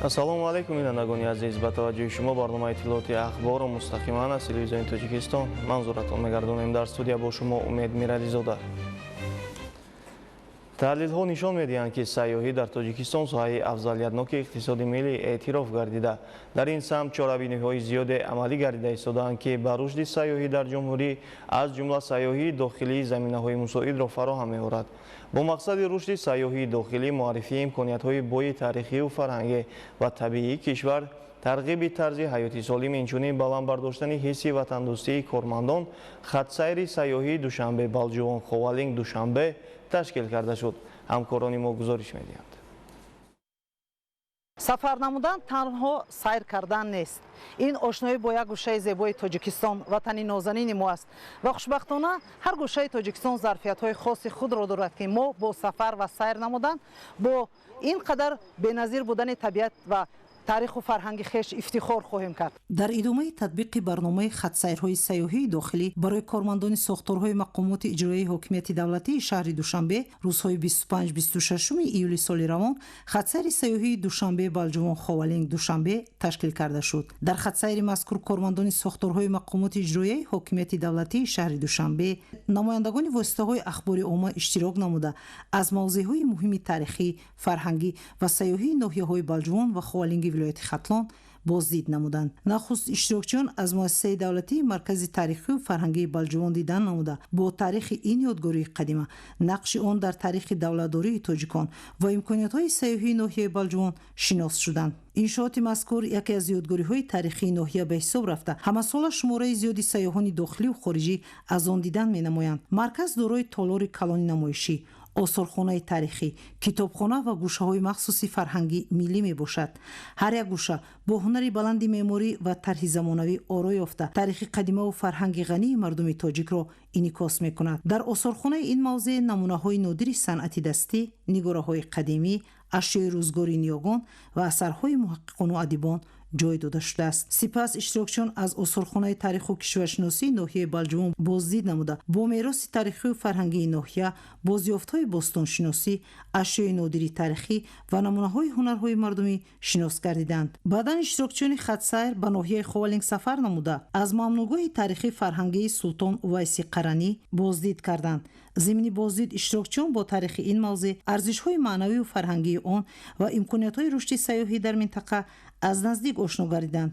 ассалому алайкум бинандагони азиз, ба таваҷҷӯҳи шумо барномаи иттилооти ахбору мустақиман аз телевизиони Тоҷикистон манзуратон мегардонем. Дар студия бо шумо Умед Мирадизода. таҳлилҳо нишон медиҳанд, ки сайёҳӣ дар Тоҷикистон соҳаи афзалиятноки иқтисоди миллӣ эътироф гардида. Дар ин самт чорабиниҳои зиёде амалӣ гардида истодаанд, ки ба рушди сайёҳӣ дар ҷумҳурӣ аз ҷумла сайёҳии дохилӣ заминаҳои мусоидро фароҳам меорад. бо мақсади рушди сайёҳии дохилӣ, муаррифии имкониятҳои бойи таърихиву фарҳангӣ ва табиии кишвар, тарғиби тарзи ҳаёти солим, инчунин баланд бардоштани ҳисси ватандӯстии кормандон, хатсайри сайёҳии Душанбе Балҷувон Ховалинг Душанбе ташкил карда шуд. ҳамкорони мо гузориш медиҳанд. сафар намудан танҳо сайр кардан нест. ин ошноӣ бо як гӯшаи зебои Тоҷикистон, ватани нозанини мо аст ва хушбахтона ҳар гӯшаи Тоҷикистон зарфиятҳои хоси худро дорад, ки мо бо сафар ва сайр намудан бо ин қадар беназир будани табиат ва таъриху фарҳанги хеш ифтихор хоҳем кард. Дар идомаи татбиқи барномаи хатсайрҳои сайёҳии дохилӣ барои кормандони сохторҳои мақомоти иҷроии ҳокимияти давлатии шаҳри Душанбе рӯзҳои 25-26 июли соли равон хатсайри сайёҳии Душанбе Балҷувон Ховалинг Душанбе ташкил карда шуд. Дар хатсайри мазкур кормандони сохторҳои мақомоти иҷроияи ҳокимияти давлатии шаҳри Душанбе, намояндагони воситаҳои ахбори умма иштирок намуда аз мавзеъҳои муҳими таърихӣ, фарҳангӣ ва сайёҳии ноҳияҳои Балҷувон ва Ховалинги вилояти Хатлон боздид намуданд. нахуст иштирокчиён аз муассисаи давлатии маркази таърихиву фарҳангии Балҷувон дидан намуда бо таърихи ин ёдгории қадима, нақши он дар таърихи давлатдории тоҷикон ва имкониятҳои сайёҳии ноҳияи Балҷувон шинос шуданд. иншооти мазкур яке аз ёдгориҳои таърихии ноҳия ба ҳисоб рафта, ҳамасола шумораи зиёди сайёҳони дохиливу хориҷӣ аз он дидан менамоянд. марказ дорои толори калони намоишӣ, осорхонаи таърихӣ, китобхона ва гӯшаҳои махсуси фарҳангӣ миллӣ мебошад. ҳар як гӯша бо ҳунари баланди меъморӣ ва тарҳи замонавӣ оро ёфта таърихи қадимаву фарҳанги ғании мардуми тоҷикро инъикос мекунад. дар осорхонаи ин мавзеъ намунаҳои нодири санъати дастӣ, нигораҳои қадимӣ, ашёи рӯзгори ниёгон ва асарҳои муҳаққиқону адибон ҷой дода шудааст. сипас иштирокчиён аз осорхонаи таъриху кишваршиносии ноҳияи Балҷувон боздид намуда бо мероси таърихиву фарҳангии ноҳия, бозёфтҳои бостоншиносӣ, ашёи нодири таърихӣ ва намунаҳои ҳунарҳои мардумӣ шинос гардиданд. баъдан иштирокчиёни хатсайр ба ноҳияи Ховалинг сафар намуда аз мамнӯъгоҳи таърихи фарҳангии Султон Увайси Қаранӣ боздид карданд. зимни боздид иштирокчиён бо таърихи ин мавзеъ, арзишҳои маънавиву фарҳангии он ва имкониятҳои рушди сайёҳӣ дар минтақа аз наздик ошно гардиданд.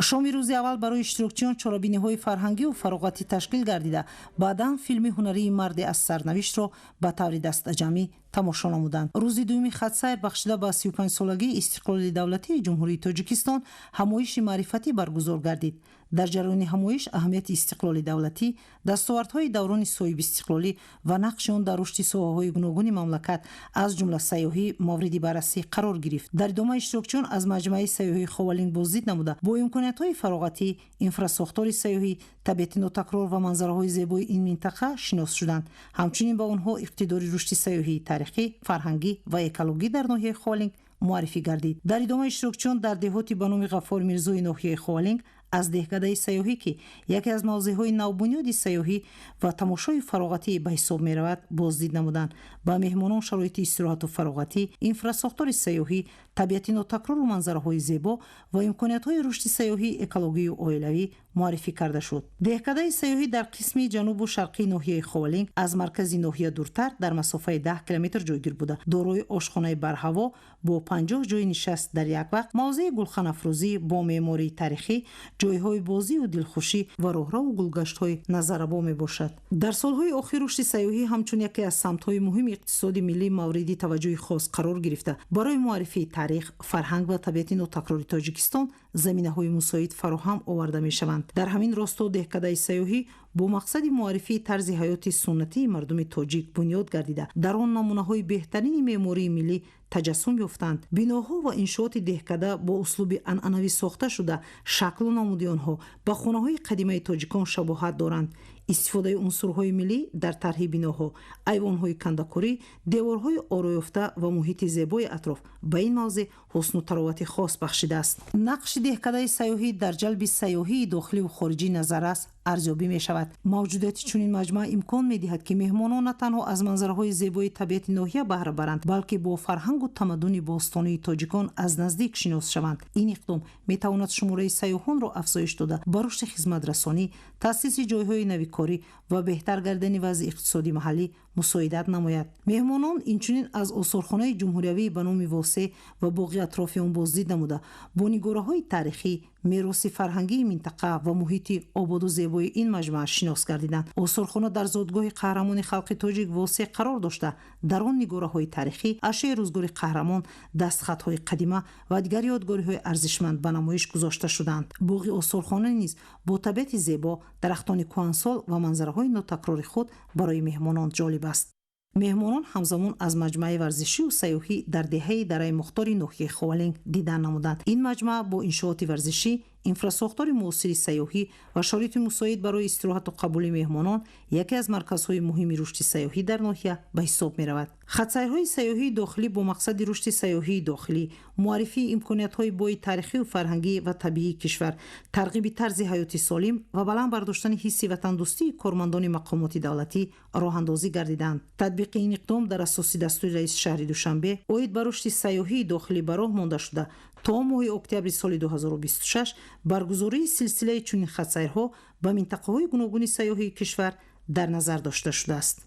шоми рӯзи аввал барои иштирокчиён чорабиниҳои фарҳангиву фароғатӣ ташкил гардида, баъдан филми ҳунарии марди аз сарнавиштро ба таври дастаҷамӣ тамошо намуданд. рӯзи дуюми хатсайр бахшида ба 35-солагии истиқлоли давлатии ҷумҳурии Тоҷикистон ҳамоиши маърифатӣ баргузор гардид. дар ҷараёни ҳамоиш аҳамияти истиқлоли давлатӣ, дастовардҳои даврони соҳибистиқлолӣ ва нақши он дар рушди соҳаҳои гуногуни мамлакат аз ҷумла сайёҳӣ мавриди баррасӣ қарор гирифт. дар идома иштирокчиён аз маҷмӯаи сайёҳии Ховалинг боздид намуда бо имкониятҳои фароғатӣ, инфрасохтори сайёҳӣ, табиати нотакрор ва манзараҳои зебои ин минтақа шинос шуданд. ҳамчунин ба онҳо иқтидори рушди сайёҳии таърихӣ, фарҳангӣ ва экологӣ дар ноҳияи Ховалинг муаррифӣ гардид. дар идома иштирокчиён дар деҳоти ба номи Ғаффор Мирзои ноҳияи Ховалинг аз деҳкадаи сайёҳӣ, ки яке аз мавзеъҳои навбунёди сайёҳӣ ва тамошои фароғатӣ ба ҳисоб меравад, боздид намуданд. ба меҳмонон шароити истироҳату фароғатӣ, инфрасохтори сайёҳӣ, табиати нотакрору манзараҳои зебо ва имкониятҳои рушди сайёҳии экологию оилавӣ муаррифӣ карда шуд. деҳкадаи сайёҳӣ дар қисми ҷанубу шарқии ноҳияи Ховалинг аз маркази ноҳия дуртар дар масофаи 10 километр ҷойгир буда, дорои ошхонаи барҳаво бо 50 ҷойи нишаст дар як вақт, мавзеи гулханафрӯзӣ бо меъмории таърихӣ, ҷойҳои бозиву дилхушӣ ва роҳраву гулгаштҳои назарабо мебошад. дар солҳои охир рушди сайёҳӣ ҳамчун яке аз самтҳои муҳими иқтисоди миллӣ мавриди таваҷҷӯҳи хос қарор гирифта, барои муаррифии таърих, фарҳанг ва табиати нотакрори Тоҷикистон заминаҳои мусоид фароҳам оварда мешаванд. дар ҳамин росто деҳкадаи сайёҳӣ бо мақсади муаррифии тарзи ҳаёти суннатии мардуми тоҷик бунёд гардида, дар он намунаҳои беҳтарини меъмории миллӣ таҷассум ёфтанд. биноҳо ва иншооти деҳкада бо услуби анъанавӣ сохта шуда, шаклу намуди онҳо ба хонаҳои қадимаи тоҷикон шабоҳат доранд. истифодаи унсурҳои миллӣ дар тарҳи биноҳо, айвонҳои кандакорӣ, деворҳои ороёфта ва муҳити зебои атроф ба ин мавзеъ ҳусну таровати хос бахшидааст. нақши деҳкадаи сайёҳӣ дар ҷалби сайёҳии дохиливу хориҷӣ назаррас ارزیابی می شود. موجودیت چنین مجمع امکان می دهد که مهمانان نه تنها از منظرهای زیبای طبیعت ناحیه بهره برند بلکه با فرهنگ و تمدن باستانی تاجیکان از نزدیک شناس شوند. این اقدام می تواند شماره سیاحان را افزایش داده، به رشد خدمت رسانی، تأسیس جایهای نویکاری و بهتر کردن وضع اقتصادی محلی مساعدت نماید. مهمانان اینچنین از آثارخانه جمهوریوی به نام واسه و باقی اطراف آن بازدید نموده با نگاره‌های تاریخی، میراث فرهنگی منطقه و محیط آباد و زیبای این مجمع شناس گردیدند. آثارخانه در زادگاه قهرمان خلق تاجیک واسه قرار داشته. در آن نگاره‌های تاریخی، اشیاء روزگار قهرمان، دستخطهای قدیمه و دیگر یادگاری‌های ارزشمند به نمایش گذاشته شدند. باقی آثارخانه نیز با طبیعت زیبا، درختان کهنسال و منظره‌های ناتکرار خود برای مهمانان جالب است. مهمانان همزمان از مجمع ورزشی و سیاحی در دهه درای مختار ناحیه خوالنگ دیدن نمودند. این مجمع با انشاءات ورزشی، انفراستراکچور معاصر سیاحی و شرایط مساعد برای استراحت و قبول مهمانان یکی از مرکزهای مهم رشد سیاحی در ناحیه به حساب می رود. خطسیرهای سیاحی داخلی با مقصد رشد سیاحی داخلی، معرفی امکانیت‌های بوی تاریخی و فرهنگی و طبیعی کشور، ترغیب طرز حیاتی سالم و بلند برداشتن حس وطن‌دوستی کارمندان مقامات دولتی راه اندازی گردیدند. تطبیق این اقدام در اساس دستور رئیس شهر دوشنبه اوید بر رشد سیاحی داخلی به راه مانده شده. تا ماه اکتبر سال 2026 برگزاری سلسله چنین خطسیرها به منطقه‌های گوناگون سیاحی کشور در نظر داشته شده است.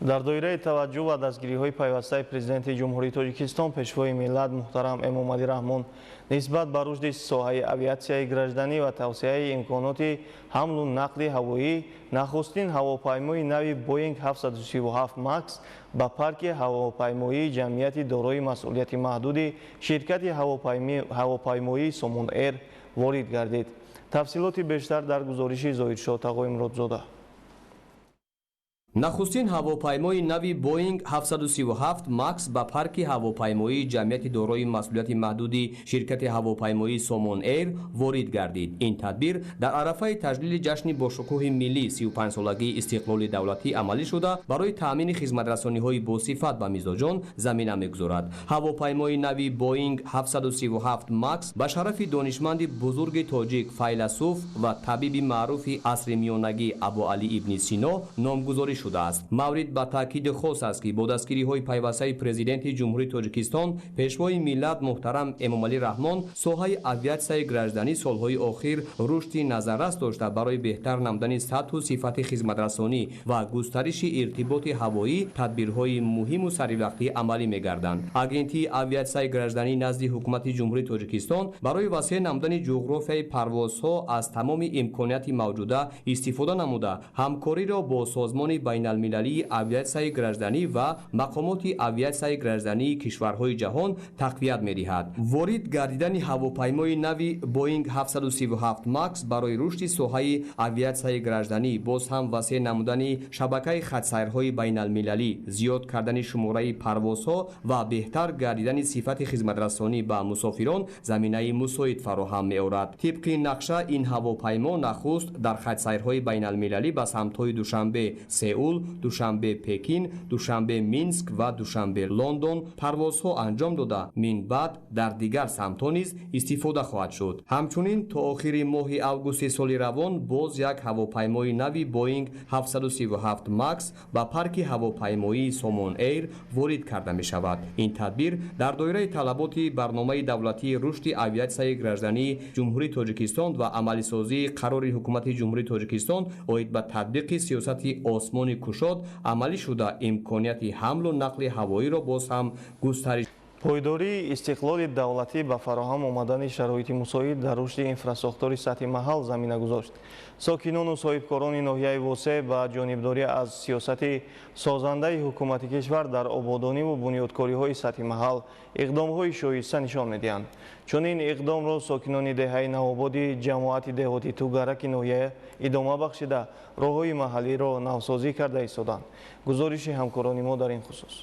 در دایره توجه و دستگیری‌های پیوسته پرزیدنت جمهوری تاجیکستان پیشوای ملت محترم امامعلی رحمون نسبت به رشد ساحه авиацияи гражданӣ و توسعه امکانات حمل و نقل هوایی نخستین هواپیمای نوی بوینگ 737 ماکس به پارک هواپیمایی جمعیت دارای مسئولیت محدود شرکت هواپیمایی سومون ایر وارد گردید. تفصیلات بیشتر در گزارش ظاهرشاه تقوی مرادزاده. نخستین هواپیمای نوی بوینگ 737 ماکس به پارک هواپیمایی جمعیت دارای مسئولیت محدودی شرکت هواپیمایی سومون ایر وارد گردید. این تدبیر در عرفه تجلیل جشن باشکوه ملی 35 سالگی استقلال دولتی عملی شده برای تامین خدمت رسانی‌های با صفت به میزبان زمینه می‌گذارد. هواپیمای نوی بوینگ 737 ماکس به شرف دانشمند بزرگ تاجیک فیلسوف و طبیب معروف عصر میانگی ابوعلی ابن سینا نامگذاری شده است. مورد به تاکید خاص است که با دستگیری‌های پیوسته پرزیدنت جمهوری تاجیکستان پیشوای ملت محترم امامعلی رحمان ساحه авиацияи گردشدنی سالهای اخیر رشد نظررس داشته برای بهتر نمودن سطح و صفت خدمترسانی و گسترش ارتباط هوایی تدبیرهای مهم و سریع‌وقتی عملی می‌گردند. آژانسی авиацияи گردشدنی نزد حکومت جمهوری تاجیکستان برای وسیع نمودن جغرافیای پروازها از تمام امکانات موجوده استفاده نموده همکاری را با سازمان بین المللی авиацияи گردشدنی و مقامات авиацияи گردشدنی کشورهای جهان تقویت می‌دهد. وارد گردیدن هواپیمای نوی بوینگ 737 ماکس برای رشد ساحه авиацияи گردشدنی باز هم وسیع نمودن شبکه خطسیرهای بین المللی، زیاد کردن شماره پروازها و بهتر گردیدن صفت خدمترسانی به مسافران زمینه مساعد فراهم می‌آورد. طبق نقشه این هواپیما نخست در خطسیرهای بین المللی به سمت‌های دوشنبه سئول، دوشنبه پکین، دوشنبه مینسک و دوشنبه لندن پروازها انجام داده من بعد در دیگر سمت‌ها نیز استفاده خواهد شد. همچنین تا آخر ماه اوگوست سال روان باز یک هواپیمای نوی بوینگ 737 ماکس به پارک هواپیمایی سومون ایر وارد کرده می شود. این تدبیر در دایره طلبات برنامه دولتی رشد авиацияи گردشدنی جمهوری تاجیکستان و عملی سازی قرار حکومت جمهوری تاجیکستان اوید به تطبیق سیاست آسمان کشاد عملی شده امکانیت حمل و نقل هوایی را باز هم گسترش. پایداری استقلال دولتی به فراهم آمدن شرایط مساعد در رشد انفراستراکچور سطح محل زمینه گذاشت. ساکنان و صاحبکاران ناحیه واسه با جانبداری از سیاست سازنده حکومت کشور در آبادانی و بنیادکاری‌های سطح محل اقدام‌های شایسته نشان می‌دهند. چون این اقدام را ساکنان دهه نوآبادی جماعت دهاتی توگرک ناحیه ادامه بخشیده راه‌های محلی را نوسازی کرده ایستادند. گزارش همکاران ما در این خصوص.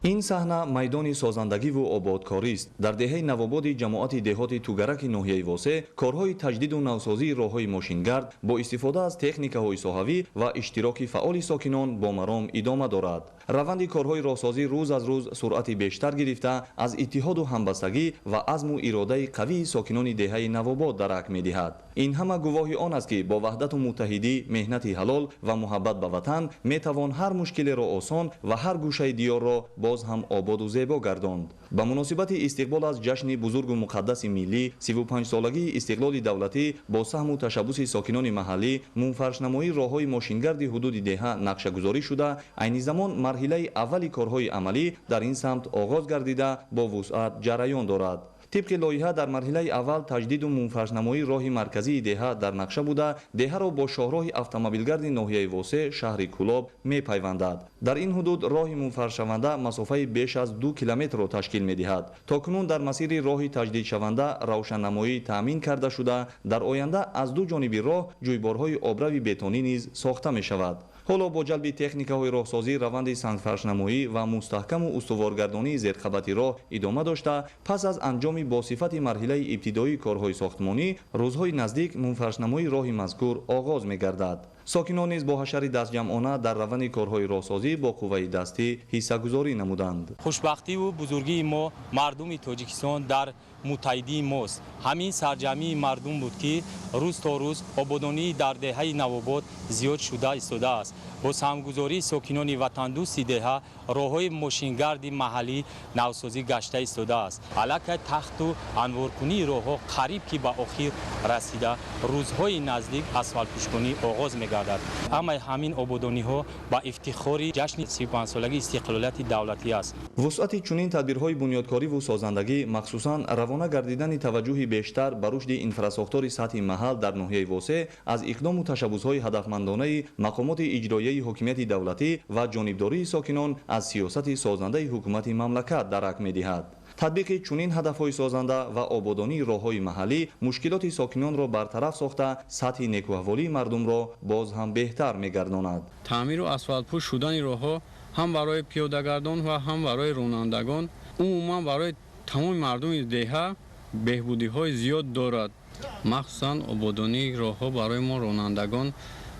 این صحنه میدان سازندگی و آبادکاری است. در دهه نوآبادی جماعت دهات توگرک ناحیه واسه کارهای تجدید و نوسازی راههای ماشینگرد با استفاده از تکنیک‌های ساحوی و اشتراک فعال ساکنان با مرام ادامه دارد. روند کارهای راهسازی روز از روز سرعت بیشتر گرفته از اتحاد و همبستگی و عزم و اراده قوی ساکنان دهه نوآباد درک می‌دهد. ин ҳама гувоҳи он аст ки бо ваҳдату муттаҳидӣ, меҳнати ҳалол ва муҳаббат ба ватан метавон ҳар мушкилеро осон ва ҳар гӯшаи диёрро боз ҳам ободу зебо гардонд. ба муносибати истиқбол аз ҷашни бузургу муқаддаси миллӣ 35-солагии истиқлоли давлатӣ бо саҳму ташаббуси сокинони маҳаллӣ мунфаршнамоии роҳҳои мошингарди ҳудуди деҳа нақшагузорӣ шуда, айни замон марҳилаи аввали корҳои амалӣ дар ин самт оғоз гардида бо вусъат ҷараён дорад. طبق لایحه در مرحله اول تجدید و منفرشنمایی راه مرکزی دهه در نقشه بوده دهه را با شاهراه اتومبیلگرد ناحیه واسه شهر کولاب میپیوندد. در این حدود راه منفرش شونده مسافه بیش از 2 کیلومتر را تشکیل میدهد. تاکنون در مسیر راه تجدید شونده روشننمایی تامین کرده شده، در آینده از دو جانب راه جویبارهای آبروی بتونی نیز ساخته می شود. حالا با جلب تکنیک‌های راهسازی روند سنگفرشنمایی و مستحکم و استوارگردانی زیرخبطی راه ادامه داشته، پس از انجام با صفت مرحله ابتدایی کارهای ساختمانی، روزهای نزدیک منفرشنمایی راه مذکور آغاز می‌گردد. ساکنان نیز با حشر دستجمعانه در روند کارهای راهسازی با قوه دستی حصه‌گذاری نمودند. خوشبختی و بزرگی ما مردم تاجیکستان در متحدی ماست. همین سرجمی مردم بود که روز تا روز آبادانی در دهه نوآباد زیاد شده ایستاده است. با سهمگذاری ساکنان وطن دوست دهه راههای ماشینگرد محلی نوسازی گشته ایستاده است. علاوه تخت و انوارکنی راهها قریب که به آخر رسیده، روزهای نزدیک اسفالت پوشکنی آغاز می‌گردد. اما همین آبادانی ها با افتخار جشن 35 سالگی استقلالیت دولتی است. وسعت چنین تدبیرهای بنیادکاری و سازندگی مخصوصاً روانه گردیدن توجه بیشتر به رشد اینفراساختور سطحی محل در ناحیه واسه از اقدام و تشبس‌های هدفمندانه مقامات اجرایی حکومت دولتی و جانبداری ساکنان از سیاست سازنده حکومت مملکت درک می‌دهد. تطبیق چنین هدف‌های سازنده و آبادانی راه‌های محلی مشکلات ساکنان را برطرف ساخته سطح نیکوحوالی مردم را باز هم بهتر می‌گرداند. تعمیر و اسفالت پوش شدن راه‌ها هم برای پیاده‌گردان و هم برای رانندگان عموما برای تمام مردم دهه بهبودی‌های زیاد دارد. مخصوصاً آبادانی راه‌ها برای ما رانندگان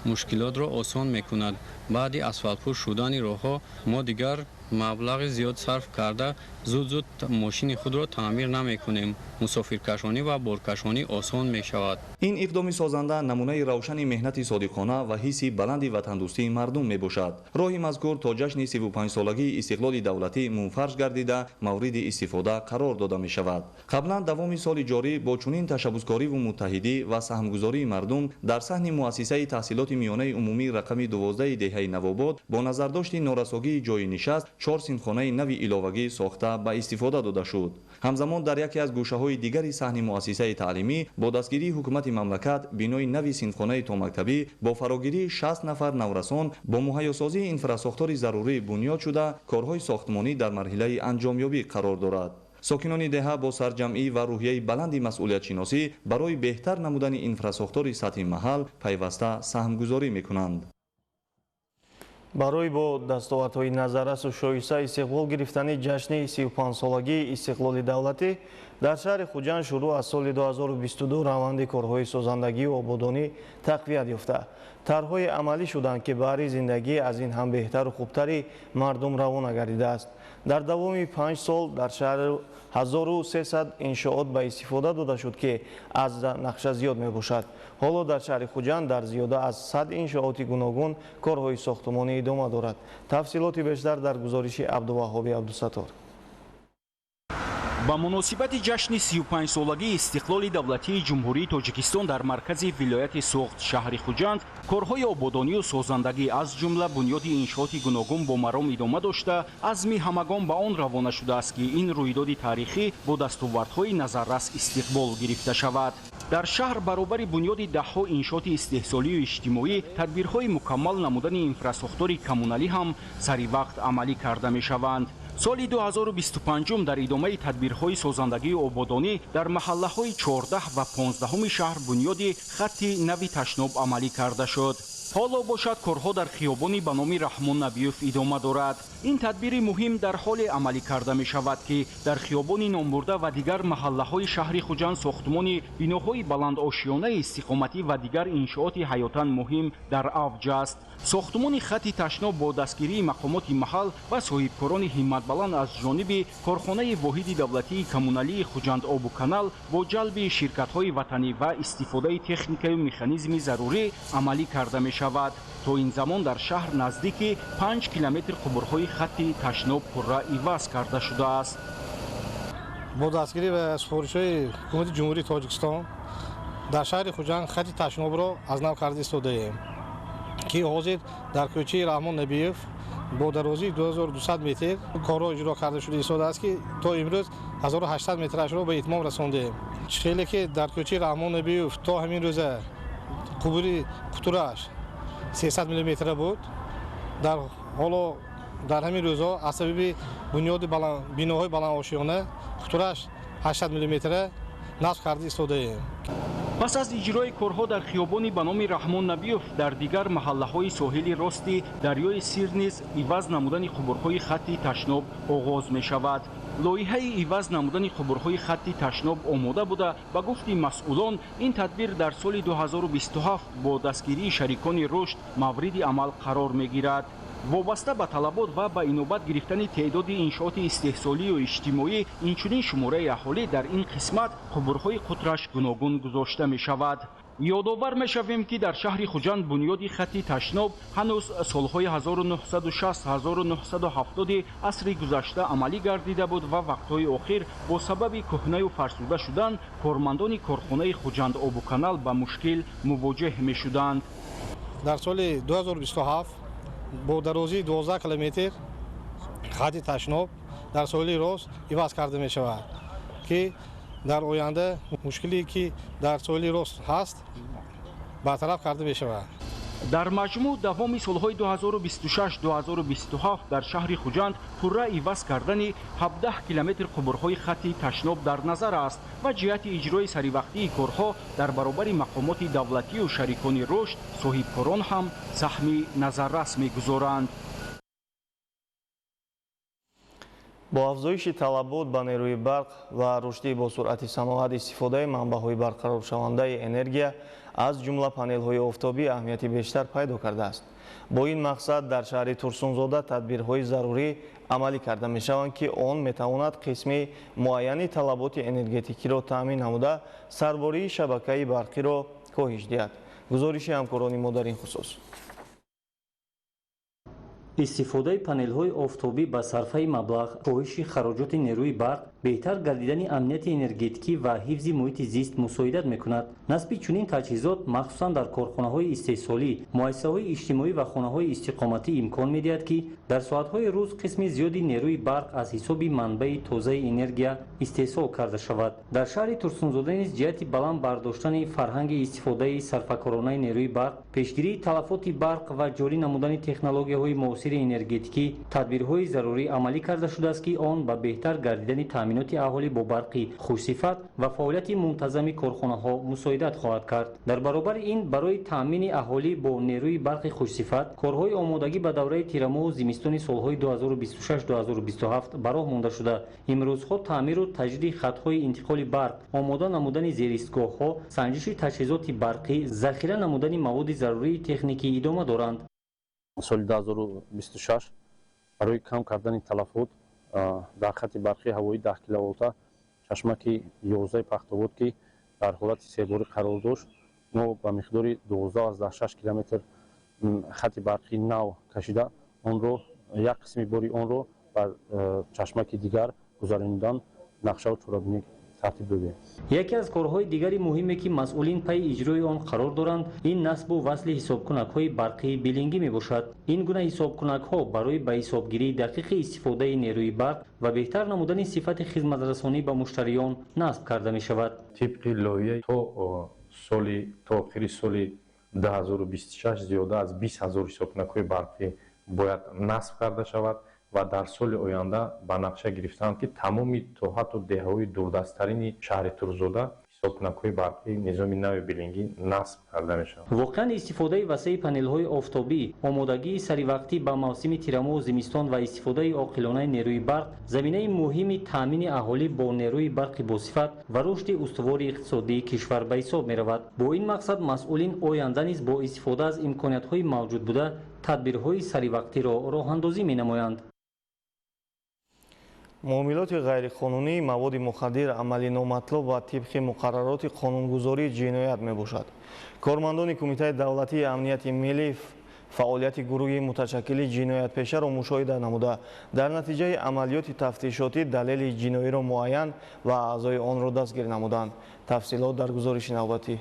مشکلات را آسان می‌کند. بعد اسفالت پوش شدن راه‌ها ما دیگر مبلغ زیاد صرف کرده زود ماشین خود را تعمیر نمی‌کنیم. مسافرکشانی و بارکشانی آسان می‌شود. این اقدام سازنده نمونه روشن مهنت صادقانه و حس بلند وطن‌دوستی مردم میباشد. راه مذکور تا جشن 35 سالگی استقلال دولتی منفرش گردیده مورد استفاده قرار داده می‌شود. قبلا دوام سال جاری با چنین تشبسکاری و متحدی و سهمگذاری مردم در صحن مؤسسه تحصیلات میانه عمومی رقم 12 دهه نوآباد با نظرداشت نارساگی جای نشست 4 صنفخانه نوی علاوگی ساخته به استفاده داده شد. همزمان در یکی از گوشه‌های دیگری صحن مؤسسه تعلیمی با دستگیری حکومت مملکت بینای نوی صنفخانه تا مکتبی با فراگیری 60 نفر نورسان با مهیاسازی اینفراساختور ضروری بنیاد شده کارهای ساختمانی در مرحله انجامیابی قرار دارد. ساکنان دهه با سرجمعی و روحیه بلند مسئولیت شناسی برای بهتر نمودن اینفراساختور سطحی محل پیوسته سهمگذاری می‌کنند. برای با دستاوردهای نظررس و شایسته استقبال گرفتن جشن 35 سالگی استقلال دولتی در شهر خوجند شروع از سال 2022 روند کارهای سازندگی و آبادانی تقویت یافته. طرحهای عملی شدند که برای زندگی از این هم بهتر و خوبتری مردم روانه گردیده است. در دوام 5 سال در شهر 1300 انشاءات به استفاده داده شد که از نقشه زیاد می باشد. حالا در شهر خوجند در زیاده از 100 انشاءات گوناگون کارهای ساختمانی ادامه دارد. تفصیلات بیشتر در گزارش عبدالوهاب عبدالستار. با مناسبت جشن 35 سالگی استقلال دولتی جمهوری تاجیکستان در مرکز ولایت سوخت شهر خوجند کارهای آبادانی و سازندگی از جمله بنیاد انشاءات گوناگون با مرام ادامه داشته عزم همگان به آن روانه شده است که این رویداد تاریخی با دستاوردهای نظررس استقبال گرفته شود. در شهر برابر بنیاد ده‌ها انشاءات استحصالی و اجتماعی تدبیرهای مکمل نمودن اینفراساختور کمونالی هم سری وقت عملی کرده می شوند. سال 2025 در ادامه تدبیرهای سازندگی و آبادانی در محله‌های 14 و 15 شهر بنیاد خط نوی تشناب عملی کرده شد. ҳоло бошад корҳо дар хиёбони ба номи раҳмон набиёв идома дорад. ин тадбири муҳим дар ҳоле амалӣ карда мешавад ки дар хиёбони номбурда ва дигар маҳаллаҳои шаҳри Хуҷанд сохтмони биноҳои баландошиёнаи истиқоматӣ ва дигар иншооти ҳаётан муҳим дар авҷ аст. сохтмони хатти ташноб бо дастгирии мақомоти маҳал ва соҳибкорони ҳимматбаланд аз ҷониби корхонаи воҳиди давлатии коммуналии Хуҷанд обу канал бо ҷалби ширкатҳои ватанӣ ва истифодаи техникаю механизми зарурӣ амалӣ карда мешавад. то ин замон дар шаҳр наздики 5 километр қубурҳои хатти ташноб пурра иваз карда шудааст. бо дастгирӣ ва сифоришҳои ҳукумати ҷумҳурии Тоҷикистон дар шаҳри Хуҷанд хатти ташнобро аз нав карда истодаем ки ҳозир дар кӯчаи Раҳмон Набиёв бо дарозии 2200 метр корро иҷро карда шуда истодааст ки то имрӯз 1800 метрашро ба итмом расондем. хеле ки дар кӯчаи Раҳмон Набиёв то ҳамин рӯза қубури қутураш 300 мм буд. ҳоло дар ҳамин рӯзҳо аз сабаби бунёди биноҳои баландошиёна қутураш 800 мм насб карда истодаем. пас аз иҷрои корҳо дар хиёбони ба номи Раҳмон Набиёв дар дигар маҳаллаҳои соҳили рости дарёи Сир низ иваз намудани қубурҳои хатти ташноб оғоз мешавад. лоиҳаи иваз намудани қубурҳои хатти ташноб омода буда, ба гуфти масъулон ин тадбир дар соли 2027 бо дастгирии шарикони рушд мавриди амал қарор мегирад. вобаста ба талабот ва ба инобат гирифтани теъдоди иншооти истеҳсолию иҷтимоӣ инчунин шумораи аҳолӣ дар ин қисмат қубурҳои қутраш гуногун гузошта мешавад. ёдовар мешавем ки дар шаҳри Хуҷанд бунёди хатти ташноб ҳанӯз солҳои 1960-1970 асри гузашта амалӣ гардида буд ва вақтҳои охир бо сабаби кӯҳнаю фарсуда шудан кормандони корхонаи Хуҷанд обу канал ба мушкил мувоҷеҳ мешуданд. дар соли 2027 бо дарозии 12 километр хатти ташноб дар соҳили рост иваз карда мешавад ки дар оянда мушкиле ки дар соҳили рост ҳаст бартараф карда мешавад. дар маҷмӯъ давоми солҳои 2026-2027 дар шаҳри Хуҷанд пурра иваз кардани 17 километр қубурҳои хатти ташноб дар назар аст ва ҷиҳати иҷрои саривақтии корҳо дар баробари мақомоти давлатию шарикони рушд соҳибкорон ҳам саҳми назаррас мегузоранд. бо афзоиши талабот ба нерӯи барқ ва рушди бо суръати саноат истифодаи манбаъҳои барқароршавандаи энергия аз ҷумла панелҳои офтобӣ аҳамияти бештар пайдо кардааст. бо ин мақсад дар шаҳри Турсунзода тадбирҳои зарурӣ амалӣ карда мешаванд ки он метавонад қисми муайяни талаботи энергетикиро таъмин намуда сарбории шабакаи барқиро коҳиш диҳад. гузориши ҳамкорони мо дар ин хусус. истифодаи панелҳои офтобӣ ба сарфаи маблағ, коҳиши хароҷоти нерӯи барқ, беҳтар гардидани амнияти энергетикӣ ва ҳифзи муҳити зист мусоидат мекунад. насби чунин таҷҳизот махсусан дар корхонаҳои истеҳсолӣ, муассисаҳои иҷтимоӣ ва хонаҳои истиқоматӣ имкон медиҳад ки дар соатҳои рӯз қисми зиёди нерӯи барқ аз ҳисоби манбаи тозаи энергия истеҳсол карда шавад. дар шаҳри Турсунзода низ ҷиҳати баланд бардоштани фарҳанги истифодаи сарфакоронаи нерӯи барқ, пешгирии талафоти барқ ва ҷорӣ намудани технологияҳои муосири энергетикӣ тадбирҳои зарурӣ амалӣ карда шудааст ки он ба беҳтар гардидани таъминоти аҳолӣ бо барқи хушсифат ва фаъолияти мунтазами корхонаҳо мусоидат хоҳад кард. дар баробари ин барои таъмини аҳолӣ бо нерӯи барқи хушсифат корҳои омодагӣ ба давраи тирамоҳу зимистони солҳои 2026-2027 ба роҳ монда шуда имрӯзҳо таъмиру таҷдиди хатҳои интиқоли барқ, омода намудани зеристгоҳҳо, санҷиши таҷҳизоти барқӣ, захира намудани маводи зарурии техникӣ идома доранд. соли 2026 барои кам кардани талафот дар хатти барқи ҳавои 10 киловолта чашмаки 11 пахтовод ки дар ҳолати себорӣ қарор дошт, мо ба миқдори 12,6 километр хатти барқи нав кашида онро як қисми бори онро ба чашмаки дигар гузаронидан нақшаву чорабинӣ тартиб додем. яке аз корҳои дигари муҳиме ки масъулин пайи иҷрои он қарор доранд, ин насбу васли ҳисобкунакҳои барқии билингӣ мебошад. ин гуна ҳисобкунакҳо барои ба ҳисобгирии дақиқи истифодаи нерӯи барқ ва беҳтар намудани сифати хизматрасонӣ ба муштариён насб карда мешавад. тибқи лоиҳа то охири соли 2026 зиёда аз 20,000 ҳисобкунакҳои барқӣ бояд насб карда шавад ва дар соли оянда ба нақша гирифтанд ки тамоми то ҳатто деҳаҳои дурдасттарини шаҳри Турсунзода сокунакҳои барқӣ низоми нави билингӣ насб карда мешавад. воқеан истифодаи васеъи панелҳои офтобӣ, омодагии саривақтӣ ба мавсими тирамоҳу зимистон ва истифодаи оқилонаи нерӯи барқ заминаи муҳими таъмини аҳолӣ бо нерӯи барқи босифат ва рушди устувори иқтисодии кишвар ба ҳисоб меравад. бо ин мақсад масъулин оянда низ бо истифода аз имкониятҳои мавҷуд буда тадбирҳои саривақтиро роҳандозӣ менамоянд. муомилоти ғайриқонунӣ, маводи мухаддир, амали номатлуб ва тибқи муқаррароти қонунгузорӣ ҷиноят мебошад. кормандони Кумитаи давлатии амнияти миллӣ фаъолияти гурӯҳи муташаккили ҷиноятпешаро мушоҳида намуда, дар натиҷаи амалиёти тафтишотӣ далели ҷиноиро муайян ва аъзои онро дастгир намуданд. тафсилот дар гузориши навбатӣ.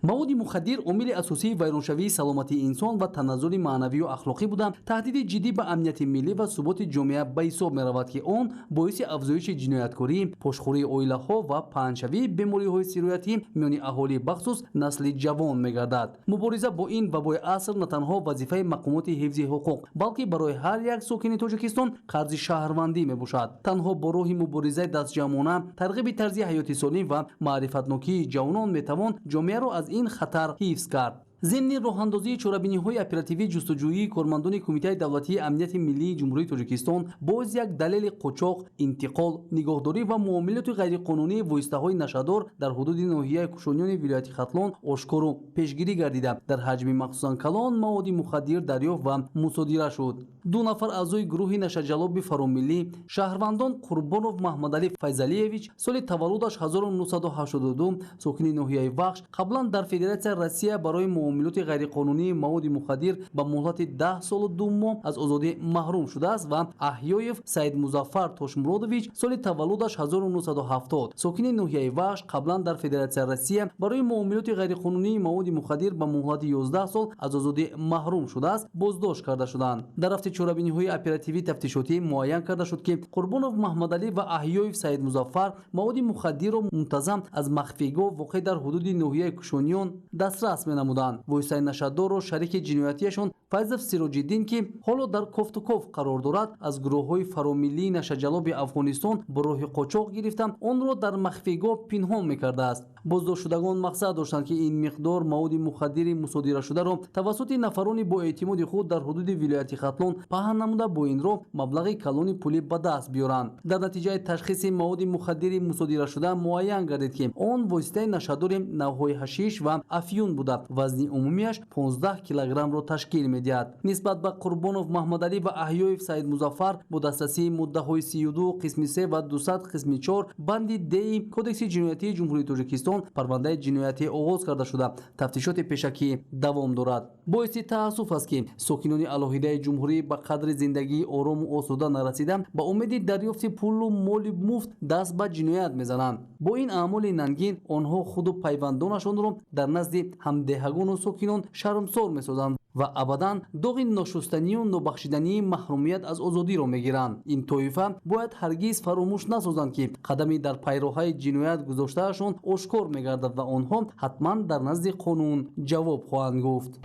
маводи мухаддир омили асосии вайроншавии саломатии инсон ва таназзули маънавию ахлоқӣ буда таҳдиди ҷиддӣ ба амнияти миллӣ ва суботи ҷомеа ба ҳисоб меравад ки он боиси афзоиши ҷинояткорӣ, пошхӯрии оилаҳо ва паҳншавии бемориҳои сироятӣ миёни аҳолӣ бахусус насли ҷавон мегардад. мубориза бо ин вабои аср на танҳо вазифаи мақомоти ҳифзи ҳуқуқ, балки барои ҳар як сокини Тоҷикистон қарзи шаҳрвандӣ мебошад. танҳо бо роҳи муборизаи дастҷамъона, тарғиби тарзи ҳаёти солим ва маърифатнокии ҷавонон метавон ҷомеаро аз ин хатар ҳифз кард. ضمن راهاندازی چورابینی‌های اپراتیوی جستجویی کارمندان کمیته دولتی امنیت ملی جمهوری تاجیکستان باز یک دلیل قاچاق، انتقال، نگهداری و معاملات غیرقانونی وایسته‌های نشادار در حدود ناحیه کوشانیان ولایت ختلان آشکار و پیشگیری گردیده در حجم مخصوصاً کلان مواد مخدر دریافت و مصادره شد. دو نفر اعضای گروه نشاجلاب فراملی شهروندان قربانوف محمدعلی فیضعلیویچ سال تولدش 1982 ساکن ناحیه وخش قبلا در فدراسیون روسیه برای معاملات غیرقانونی مواد مخدر با مهلت 10 سال و 2 ماه از آزادی محروم شده است و احیایف سید مظفر تاشمرودویچ سال تولدش 1970 ساکن ناحیه وخش قبلا در فدراسیون روسیه برای معاملات غیرقانونی مواد مخدر با مهلت 11 سال از آزادی محروم شده است بازداشت کرده شدند. در رفت چورابینی‌های اپراتیوی تفتیشاتی معین کرده شد که قربانوف محمدعلی و احیایف سید مظفر مواد مخدر را منتظم از مخفیگاه واقع در حدود ناحیه کوشانیان دسترس می‌نمودند. وایسای نشادار و شریک جنایتیشان فیض سیروج‌الدین که حالا در کفت و کف قرار دارد از گروه‌های فراملی نشاجلاب افغانستان با راه قاچاق گرفتند آن را در مخفیگاه پنهان می‌کرده است. بازداشت شدگان مقصد داشتند که این مقدار مواد مخدر مصادره شده را توسط نفرانی با اعتماد خود در حدود ولایت ختلان پهن نموده با این را مبلغ کلان پولی به دست بیارند. در نتیجه تشخیص مواد مخدر مصادره شده معین گردید که آن واسطه نشادر نوهای حشیش و افیون بوده. وزن عمومیش 15 کیلوگرم را تشکیل می‌دهد. نسبت به قربانوف محمدعلی و احیایف سید مظفر با دسترسی مده‌های 32 قسم 3 و 200 قسم 4 بند دی کدکس جنایتی جمهوری تاجیکستان پرونده جنایتی آغاز کرده شده. تفتیشات پیشکی دوام دارد. باعث تأسف است که ساکنان الهیده جمهوری به قدر زندگی آرام و آسوده نرسیده با امید دریافت پول و مال مفت دست به جنایت میزنند. با این اعمال ننگین آنها خود و پیوندانشان را در نزد همدهگان و ساکنان شرمسار میسازند و ابدا داغ ناشستنی و نابخشیدنی محرومیت از آزادی را میگیرند. این طایفه باید هرگز فراموش نسازند که قدمی در پیراهای جنایت گذاشتهشان آشکار میگردد و آنها حتما در نزد قانون جواب خواهند گفت.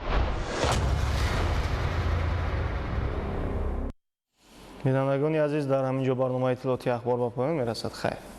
بینندگان عزیز در همینجا برنامه اطلاعاتی اخبار با پایان میرسد. خیر.